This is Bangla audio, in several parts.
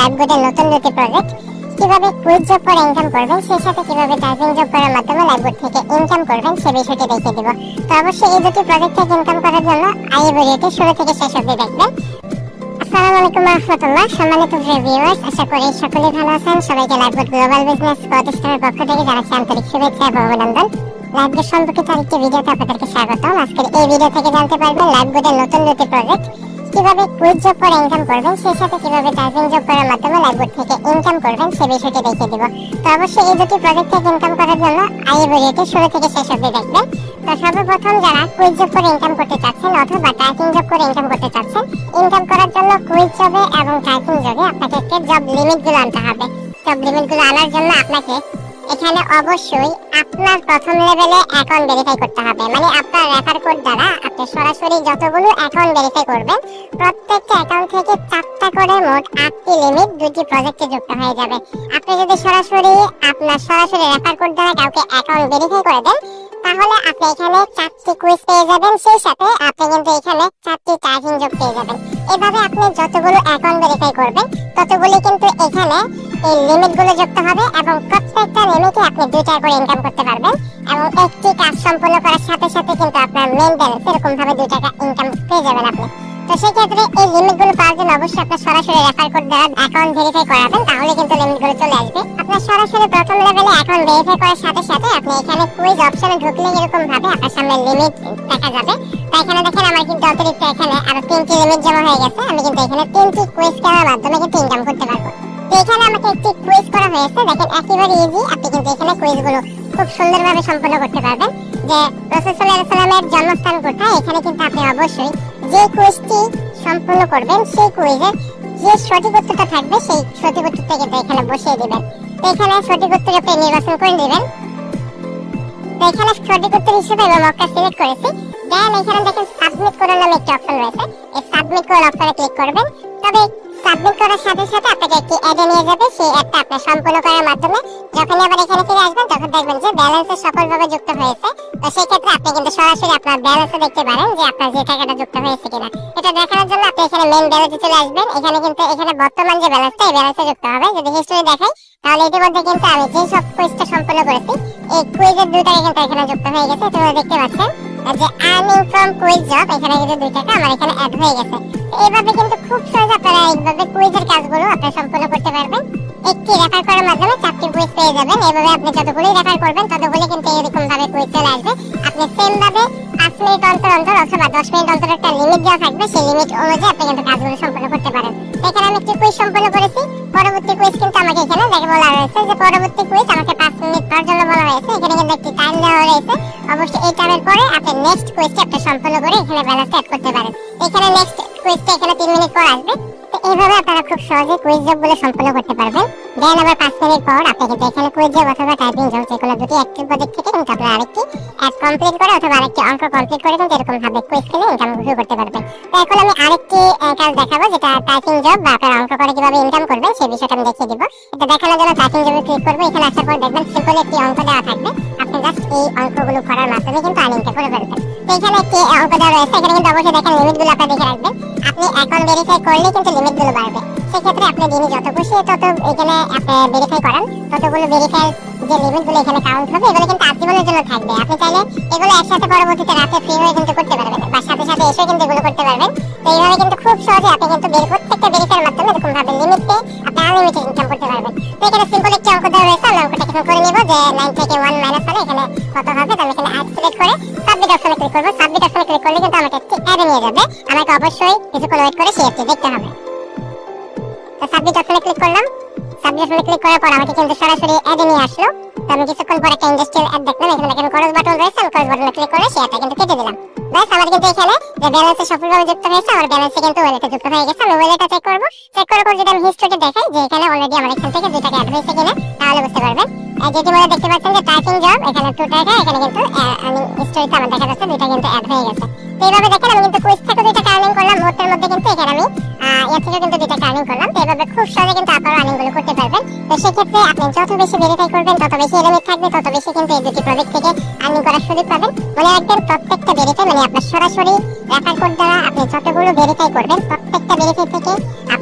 লাইভবোর্ডের নতুন দুটি প্রজেক্ট, কিভাবে কুইজ জব করে ইনকাম করবেন, সেই সাথে কিভাবে টাইপিং জব করার মাধ্যমে লাইভবোর্ড থেকে ইনকাম করবেন সে বিষয়টি দেখিয়ে দিব। তো অবশ্যই এই দুটি প্রজেক্ট থেকে ইনকাম করার জন্য এই ভিডিওটি শুরু থেকে শেষ অবধি দেখবেন। আসসালামু আলাইকুম ওয়া রাহমাতুল্লাহ। সম্মানিত ভিউয়ার্স, আশা করি সকলেই ভালো আছেন। সবাইকে লাইভবোর্ড গ্লোবাল বিজনেস প্রতিষ্ঠানের পক্ষ থেকে জানাচ্ছি আন্তরিক শুভেচ্ছা এবং অভিনন্দন। লাইভবোর্ড সম্পর্কিত আরেকটি ভিডিওতে আপনাদেরকে স্বাগতম। আজকের এই ভিডিও থেকে জানতে পারবেন লাইভবোর্ডের নতুন দুটি প্রজেক্ট, কিভাবে কুইজ জব করে ইনকাম করবেন, সেই সাথে কিভাবে টাইপিং জব করার মাধ্যমে লাইভবোর্ড থেকে ইনকাম করবেন সে বিষয়টি দেখিয়ে দিব। তো অবশ্যই এই দুটি প্রজেক্ট থেকে ইনকাম করার জন্য এই ভিডিওটি শুরু থেকে শেষ অবধি দেখবেন। তো সর্বপ্রথম যারা কুইজ জব করে ইনকাম করতে চাচ্ছেন অথবা টাইপিং জব করে ইনকাম করতে চাচ্ছেন, ইনকাম করার জন্য কুইজ জবে এবং টাইপিং জবে আপনাকে একটা জব লিমিটগুলো আনতে হবে। জব লিমিটগুলো আনার জন্য আপনাকে এখানে অবশ্যই আপনার প্রথম লেভেলে অ্যাকাউন্ট ভেরিফাই করতে হবে। মানে আপনার রেফার কোড দ্বারা আপনি সরাসরি যতগুলো অ্যাকাউন্ট ভেরিফাই করবেন, প্রত্যেকটা অ্যাকাউন্ট থেকে 4টা করে মোট 8টি লিমিট দুটি প্রজেক্টে যুক্ত হয়ে যাবে। আপনি যদি সরাসরি রেফার কোড দ্বারা কাউকে অ্যাকাউন্ট ভেরিফাই করে দেন, তাহলে আপনি এখানে 4টি কুইজ পেয়ে যাবেন, সেই সাথে আপনি কিন্তু এখানে 4টি টাইপিং জব পেয়ে যাবেন। এভাবে আপনি যতগুলো অ্যাকাউন্ট ভেরিফাই করবেন ততগুলি কিন্তু এখানে এই লিমিটগুলো যুক্ত হবে এবং প্রত্যেকটা লিমিটে আপনি 2টা করে ইনকাম করতে পারবেন। এবং একটি কাজ সম্পূর্ণ করার সাথে সাথে কিন্তু আপনার মেইন ব্যালেন্স এরকম ভাবে 2 টাকা ইনকাম পেয়ে যাবেন আপনি। তো সেই ক্ষেত্রে এই লিমিটগুলো পাওয়ার জন্য অবশ্যই আপনার সরাসরি রেফার কোড দ্বারা অ্যাকাউন্ট ভেরিফাই করাবেন, তাহলে কিন্তু লিমিটগুলো চলে আসবে। আপনার সরাসরি প্রথম লেভেলে অ্যাকাউন্ট ভেরিফাই করার সাথে সাথে আপনি এখানে কুইজ অপশনে ঢুকলে এরকম ভাবে আপনার সামনে লিমিট দেখা যাবে। তো এখানে দেখেন আমার কিন্তু অতিরিক্ত এখানে আরো 3টি লিমিট জমা হয়ে গেছে। আমি কিন্তু এখানে 3টি কুইজ করার মাধ্যমে কিন্তু ইনকাম করতে পারবো। তো এখানে আমাকে একটি কুইজ করা হয়েছে, দেখেন একেবারে ইজি। আপনি কিন্তু এখানে কুইজগুলো খুব সুন্দরভাবে সম্পন্ন করতে পারবেন। যে রাসূল সাল্লাল্লাহু আলাইহি ওয়াসাল্লামের জন্মস্থান কোথায়, এখানে কিন্তু আপনি অবশ্যই যে কুইজটি সম্পূর্ণ করবেন সেই কুইজের যে সঠিক উত্তরটা থাকবে সেই সঠিক উত্তরটা কিন্তু এখানে বসিয়ে দিবেন। তো এখানে সঠিক উত্তর আপনি নির্বাচন করে দিবেন। তো এখানে সঠিক উত্তর হিসেবে আমি মক্কা সিলেক্ট করেছি। দেন এখানে দেখেন সাবমিট করার নামে একটা অপশন রয়েছে, এই সাবমিট করার অপশনে ক্লিক করবেন। তবে সাবমিট করার সাথে সাথে আপনাকে একটি অ্যাডে নিয়ে যাবে, সেই অ্যাডটা আপনি সম্পূর্ণ করার মাধ্যমে যখন আবার এখানে ফিরে আসবেন তখন দেখবেন যে ব্যালেন্সে সফলভাবে যুক্ত হয়েছে। তো সেই ক্ষেত্রে আপনি কিন্তু সরাসরি আপনার ব্যালেন্সে দেখতে পারেন যে আপনার যে টাকাটা যুক্ত হয়েছে কিনা। এটা দেখানোর জন্য আপনি এখানে মেইন ব্যালেন্সে চলে আসবেন। এখানে কিন্তু এখানে বর্তমান যে ব্যালেন্সটা এই ব্যালেন্সে যুক্ত হবে। যদি হিস্টরি দেখাই তাহলে ইতিমধ্যে কিন্তু আমি যে সব কুইজটা সম্পূর্ণ করেছি এই কুইজের 2 টাকা কিন্তু এখানে যুক্ত হয়ে গেছে। তোমরা দেখতে পাচ্ছেন যে আর্নিং ফ্রম কুইজ জব, এখানে কিন্তু 2 টাকা আমার এখানে অ্যাড হয়ে গেছে। এইভাবে কিন্তু খুব সহজে আপনারা এইভাবে কুইজের কাজগুলো আপনারা সম্পূর্ণ করতে পারবেন। একটি রেফার করার মাধ্যমে 4টি কুইজ পেয়ে যাবেন। এইভাবে আপনি যতগুলো রেফার করবেন ততগুলো কিন্তু এরকম ভাবে কুইজ চলে আসবে। আপনি সেম ভাবে 5 মিনিট অন্তর অন্তর অথবা 10 মিনিট অন্তর একটা লিমিট দেওয়া থাকবে, সেই লিমিট অনুযায়ী আপনি কিন্তু কাজগুলো সম্পূর্ণ করতে পারেন। তো এখানে আমি একটি কুইজ সম্পূর্ণ করেছি। পরবর্তী কুইজ কিন্তু আমাকে এখানে দেখে বলা হয়েছে যে পরবর্তী কুইজ আমাকে 5 মিনিট পর জন্য বলা হয়েছে। এখানে কিন্তু একটি টাইম দেওয়া রয়েছে। অবশ্যই এই টাইমের পরে আপনি নেক্সট কুইজটি আপনি সম্পূর্ণ করে এখানে ব্যালেন্স অ্যাড করতে পারেন। এখানে নেক্সট কুইজটা এখানে 3 মিনিট পর আসবে। তো এইভাবে আপনারা খুব সহজে কুইজ জবগুলো সম্পূর্ণ করতে পারবেন। দেন আবার 5 মিনিট পর আপনি কিন্তু এখানে কুইজ জব অথবা টাইপিং জব যেগুলো দুটি অ্যাক্টিভ প্রজেক্ট থেকে কিন্তু আপনারা আরেকটি অ্যাড কমপ্লিট করে অথবা আরেকটি অঙ্ক কমপ্লিট করে কিন্তু এরকম ভাবে কুইজ খেলে ইনকাম শুরু করতে পারবেন। তো এখন আমি আরেকটি কাজ দেখাবো, যেটা টাইপিং জব বা আপনারা অঙ্ক করে কিভাবে ইনকাম করবেন সেই বিষয়টা আমি দেখিয়ে দিব। এটা দেখানোর জন্য টাইপিং জবে ক্লিক করব। এখানে আসার পর দেখবেন সিম্পল একটি অঙ্ক দেওয়া থাকবে। আপনি জাস্ট এই অঙ্কগুলো করার মাধ্যমে কিন্তু আর্নিংটা করে ফেলবেন। তো এখানে একটি অঙ্ক দেওয়া রয়েছে। এখানে কিন্তু অবশ্যই দেখেন লিমিটগুলো আপনারা দেখে রাখবেন। আপনি অ্যাকাউন্ট ভেরিফাই করলে কিন্তু লিমিটগুলো বাড়বে। সেক্ষেত্রে আপনি দিনে যত খুশি তত এখানে আপনি ভেরিফাই করান, ততগুলো ভেরিফাই যে লিমিটগুলো এখানে কাউন্ট হবে। এগুলো কিন্তু আজীবনের জন্য থাকবে। আপনি চাইলে এগুলো একসাথে পরবর্তীতে রাতে ফ্রি হয়ে কিন্তু করতে পারবেন বা সাথে সাথে এসে কিন্তু এগুলো করতে পারবেন। তো এইভাবে কিন্তু খুব সহজে আপনি কিন্তু প্রত্যেকটা ভেরিফাইয়ের মাধ্যমে এরকম ভাবে লিমিট পেয়ে আপনি আনলিমিটেড ইনকাম করতে পারবেন। তো এখানে সিম্পল একটি অঙ্ক দেওয়া রয়েছে। আমি অঙ্কটা এখন করে নিব যে 9 থেকে 1 মাইনাস হলে এখানে কত হবে। তো আমি এখানে আর্ট সিলেক্ট করে সাবমিট অপশনে ক্লিক করব। সাবমিট অপশনে ক্লিক করলে কিন্তু আমাকে একটি অ্যাড নিয়ে যাবে। আমাকে অবশ্যই কিছুক্ষণ ওয়েট করে সেই অ্যাডটি দেখতে হবে। তো সাবমিট অপশনে ক্লিক করলাম। সাবমিট অপশনে ক্লিক করার পর আমাকে কিন্তু সরাসরি অ্যাডে নিয়ে আসলো। তো আমি কিছুক্ষণ পর একটা ইন্ডাস্ট্রিয়াল অ্যাড দেখলাম। এখানে দেখেন ক্রস বাটন রয়েছে। আমি ক্রস বাটনে ক্লিক করে সেই অ্যাডটা কিন্তু কেটে দিলাম। বাস আমার কিন্তু এখানে যে ব্যালেন্সে সফলভাবে যুক্ত হয়েছে, আমার ব্যালেন্সে কিন্তু ওয়ালেটে যুক্ত হয়ে গেছে। আমি ওয়ালেটটা চেক করব। চেক করার পর যদি আমি হিস্ট্রিতে দেখাই যে এখানে অলরেডি আমার এখান থেকে 2 টাকা অ্যাড হয়েছে কিনা, তাহলে বুঝতে পারবেন। যেটি মনে দেখতে পাচ্ছেন যে টাইপিং জব এখানে 2 টাকা, এখানে কিন্তু হিস্ট্রিতে আমার দেখা যাচ্ছে 2 টাকা কিন্তু অ্যাড হয়ে গেছে। তো এইভাবে দেখেন আমি কিন্তু কুইজ থেকে 2 টাকা আর্নিং করলাম। মুহূর্তের মধ্যে কিন্তু এখানে আমি এর থেকে কিন্তু 2 টাকা আর্নিং করলাম। তো এইভাবে খুব সহজে কিন্তু আপনারা আর্নিংগুলো করতে পারবেন। তো সেক্ষেত্রে আপনি যত বেশি ভেরিফাই করবেন তত বেশি লিমিট থাকবে, তত বেশি কিন্তু এই দুটি প্রজেক্ট থেকে আর্নিং করার সুযোগ পাবেন। মনে রাখবেন প্রত্যেকটা ভেরিফাই মানে আপনার সরাসরি রেফার কোড দ্বারা আপনি যতগুলো ভেরিফাই করবেন প্রত্যেকটা ভেরিফাই থেকে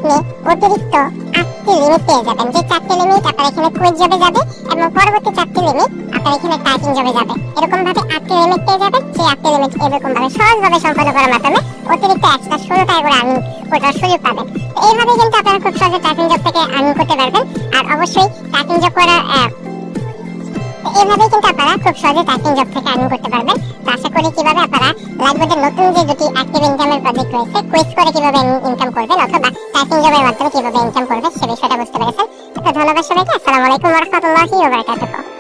আপনি অতিরিক্ত 8টি লিমিট পেয়ে যাবেন। যে 4টি লিমিট আপনার এখানে কুইজ জবে যাবে এবং পরবর্তী 4টি লিমিট আপনার এখানে টাইপিং জবে যাবে। এরকম ভাবে 8টি লিমিট পেয়ে যাবেন। সেই 8টি লিমিট এরকম ভাবে সহজভাবে সম্পন্ন করার মাধ্যমে অতিরিক্ত এক্সট্রা 16 টাকা করে আর্নিং করার সুযোগ পাবেন। তো এইভাবে কিন্তু আপনারা খুব সহজে টাইপিং জব থেকে আর্নিং করতে পারবেন। আর অবশ্যই টাইপিং জব করার এইভাবেই কিন্তু আপনারা খুব সহজে টাইপিং জব থেকে আর্নিং করতে পারবেন। তো আশা করি কিভাবে আপনারা লাইভবোর্ডের নতুন যে দুটি অ্যাক্টিভ ইনকামের প্রজেক্ট রয়েছে, কুইজ করে কিভাবে ইনকাম করবেন অথবা টাইপিং জবের মাধ্যমে কিভাবে ইনকাম করবেন সে বিষয়টা বুঝতে পেরেছেন। তো ধন্যবাদ সবাইকে। আসসালামু আলাইকুম ওয়া রাহমাতুল্লাহি ওয়া বারাকাতুহু।